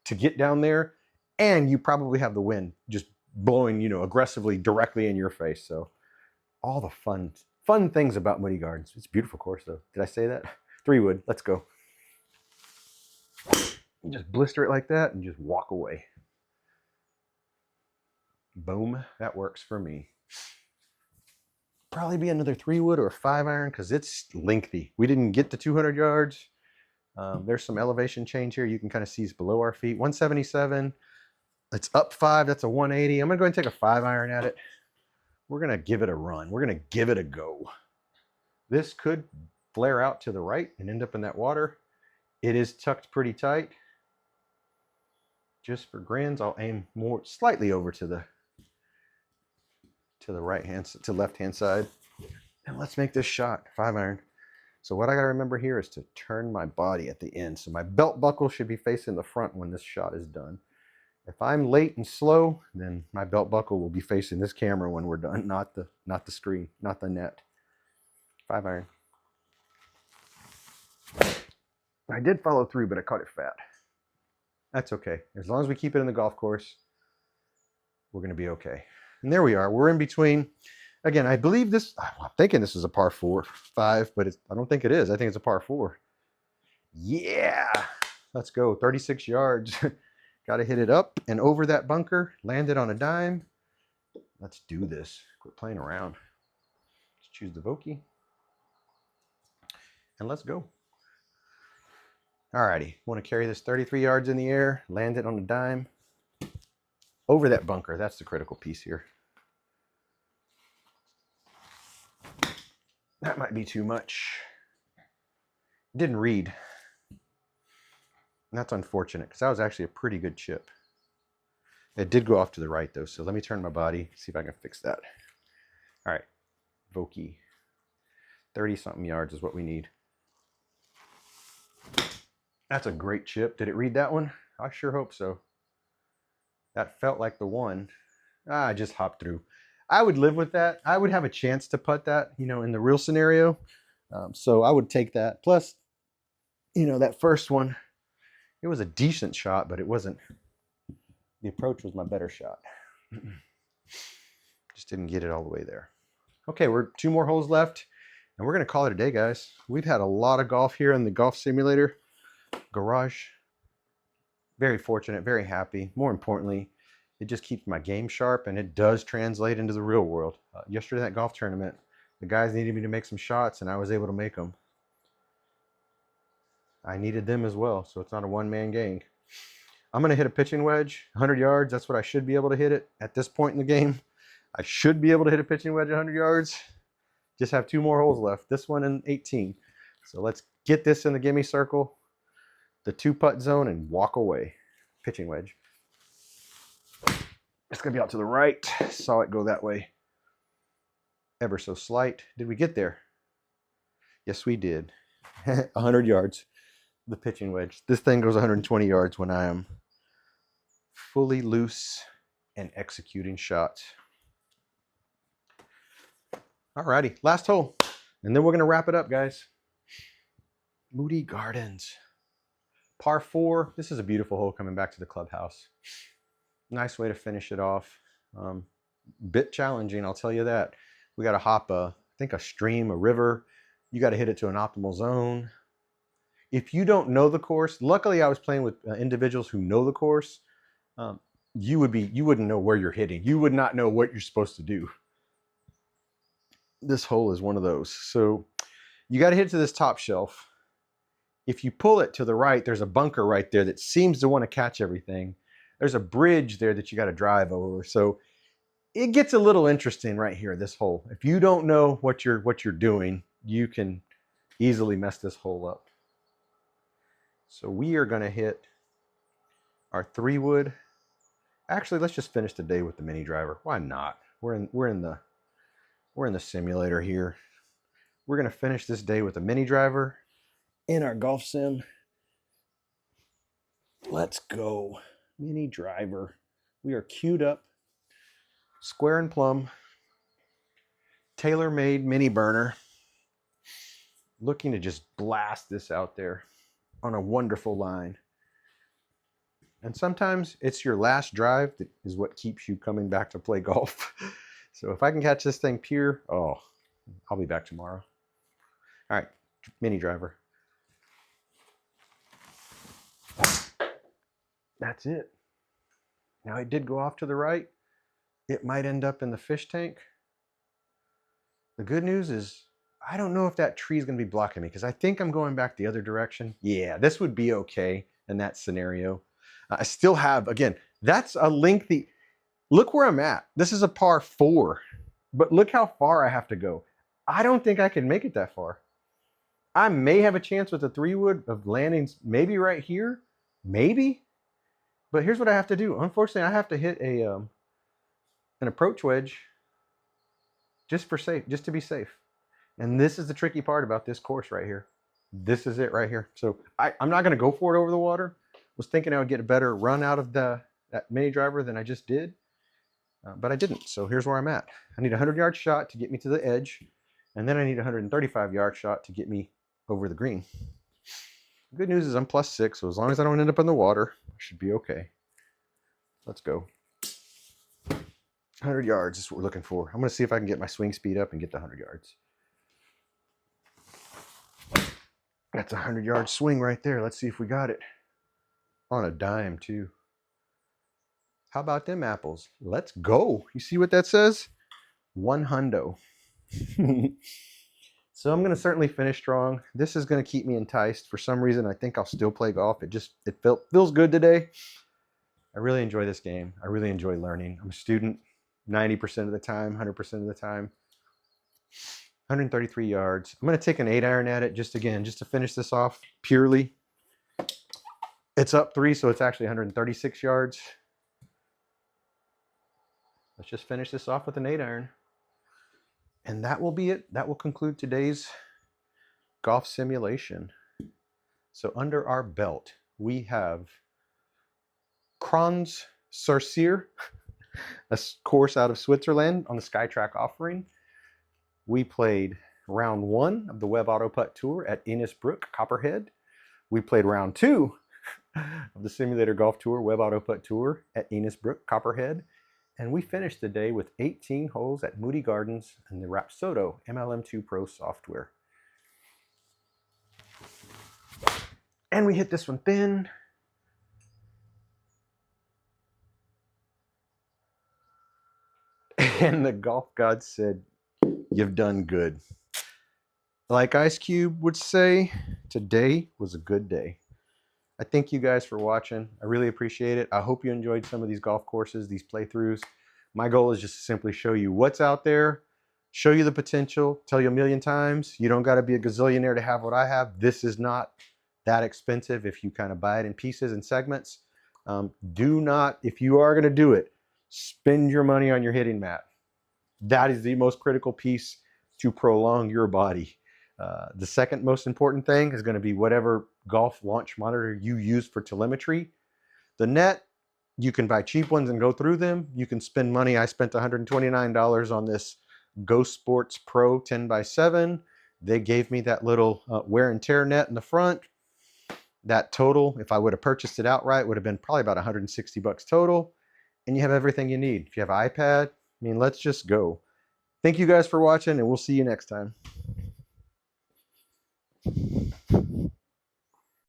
to get down there, and you probably have the wind just blowing, aggressively directly in your face. So all the fun things about Moody Gardens. It's a beautiful course though. Did I say that? 3-wood, let's go. You just blister it like that and just walk away. Boom, that works for me. Probably be another 3-wood or a 5-iron because it's lengthy. We didn't get to 200 yards. There's some elevation change here. You can kind of see it's below our feet. 177. It's up 5. That's a 180. I'm going to go ahead and take a 5-iron at it. We're going to give it a run. We're going to give it a go. This could flare out to the right and end up in that water. It is tucked pretty tight. Just for grins, I'll aim more slightly over to the left-hand side. And let's make this shot. 5-iron. So what I got to remember here is to turn my body at the end. So my belt buckle should be facing the front when this shot is done. If I'm late and slow, then my belt buckle will be facing this camera when we're done, not the screen, not the net. 5-iron. I did follow through, but I caught it fat. That's okay. As long as we keep it in the golf course, we're going to be okay. And there we are. We're in between. Again, I believe this, I'm thinking this is a par 5, but I don't think it is. I think it's a par 4. Yeah, let's go. 36 yards. Got to hit it up and over that bunker. Land it on a dime. Let's do this. Quit playing around. Let's choose the Vokey. And let's go. Alrighty. Want to carry this 33 yards in the air. Land it on a dime. Over that bunker. That's the critical piece here. That might be too much. Didn't read. And that's unfortunate because that was actually a pretty good chip. It did go off to the right though, so let me turn my body, see if I can fix that. All right, Vokey. 30-something yards is what we need. That's a great chip. Did it read that one? I sure hope so. That felt like the one. I just hopped through. I would live with that. I would have a chance to putt that, in the real scenario. So I would take that. Plus, that first one, it was a decent shot, but it wasn't. The approach was my better shot. Just didn't get it all the way there. Okay, we're 2 more holes left, and we're going to call it a day, guys. We've had a lot of golf here in the golf simulator garage. Very fortunate, very happy. More importantly, it just keeps my game sharp, and it does translate into the real world. Yesterday, that golf tournament, the guys needed me to make some shots, and I was able to make them. I needed them as well, so it's not a one-man gang. I'm going to hit a pitching wedge, 100 yards. That's what I should be able to hit it at this point in the game. I should be able to hit a pitching wedge 100 yards. Just have 2 more holes left. This one and 18. So let's get this in the gimme circle, the 2-putt zone, and walk away. Pitching wedge. It's going to be out to the right. Saw it go that way. Ever so slight. Did we get there? Yes, we did. 100 yards. The pitching wedge. This thing goes 120 yards when I am fully loose and executing shots. Alrighty, last hole. And then we're going to wrap it up, guys. Moody Gardens. Par 4. This is a beautiful hole coming back to the clubhouse. Nice way to finish it off. Bit challenging, I'll tell you that. We got to hop I think a stream, a river. You got to hit it to an optimal zone. If you don't know the course, luckily I was playing with individuals who know the course. You wouldn't know where you're hitting. You would not know what you're supposed to do. This hole is one of those. So you got to hit to this top shelf. If you pull it to the right, there's a bunker right there that seems to want to catch everything. There's a bridge there that you got to drive over. So it gets a little interesting right here, this hole. If you don't know what you're doing, you can easily mess this hole up. So we are going to hit our 3-wood. Actually, let's just finish the day with the mini driver. Why not? We're in the simulator here. We're going to finish this day with a mini driver in our golf sim. Let's go. Mini driver. We are queued up. Square and plumb. Tailor-made mini burner. Looking to just blast this out there on a wonderful line. And sometimes it's your last drive that is what keeps you coming back to play golf. So if I can catch this thing pure, oh, I'll be back tomorrow. All right, mini driver. That's it. Now it did go off to the right. It might end up in the fish tank. The good news is I don't know if that tree is going to be blocking me because I think I'm going back the other direction. Yeah, this would be okay in that scenario. I still have, again, that's a lengthy, look where I'm at. This is a par 4, but look how far I have to go. I don't think I can make it that far. I may have a chance with a 3-wood of landing maybe right here, maybe. But here's what I have to do. Unfortunately, I have to hit an approach wedge just to be safe. And this is the tricky part about this course right here. This is it right here. So I'm not going to go for it over the water. Was thinking I would get a better run out of that mini driver than I just did, but I didn't. So here's where I'm at. I need a 100-yard shot to get me to the edge, and then I need a 135-yard shot to get me over the green. Good news is I'm +6, so as long as I don't end up in the water, I should be okay. Let's go. 100 yards is what we're looking for. I'm going to see if I can get my swing speed up and get the 100 yards. That's a 100-yard swing right there. Let's see if we got it. On a dime, too. How about them apples? Let's go. You see what that says? 100. So I'm going to certainly finish strong. This is going to keep me enticed. For some reason, I think I'll still play golf. It feels good today. I really enjoy this game. I really enjoy learning. I'm a student 90% of the time, 100% of the time. 133 yards. I'm going to take an 8-iron at it just to finish this off purely. It's up 3, so it's actually 136 yards. Let's just finish this off with an 8-iron. And that will be it. That will conclude today's golf simulation. So under our belt, we have Kronz-Sarsier, a course out of Switzerland on the SkyTrack offering. We played round 1 of the Web Auto Putt Tour at Innisbrook, Copperhead. We played round 2 of the Simulator Golf Tour, Web Auto Putt Tour at Innisbrook, Copperhead. And we finished the day with 18 holes at Moody Gardens and the Rapsodo MLM2Pro software. And we hit this one thin. And the golf gods said, "You've done good." Like Ice Cube would say, today was a good day. I thank you guys for watching. I really appreciate it. I hope you enjoyed some of these golf courses, these playthroughs. My goal is just to simply show you what's out there, show you the potential, tell you a million times, you don't got to be a gazillionaire to have what I have. This is not that expensive if you kind of buy it in pieces and segments. Do not, if you are going to do it, spend your money on your hitting mat. That is the most critical piece to prolong your body. The second most important thing is going to be whatever golf launch monitor you use for telemetry. The net, you can buy cheap ones and go through them. You can spend money. I spent $129 on this Ghost Sports Pro 10x7. They gave me that little wear and tear net in the front. That total, if I would have purchased it outright, would have been probably about 160 bucks total. And you have everything you need. If you have an iPad, I mean, let's just go. Thank you guys for watching, and we'll see you next time.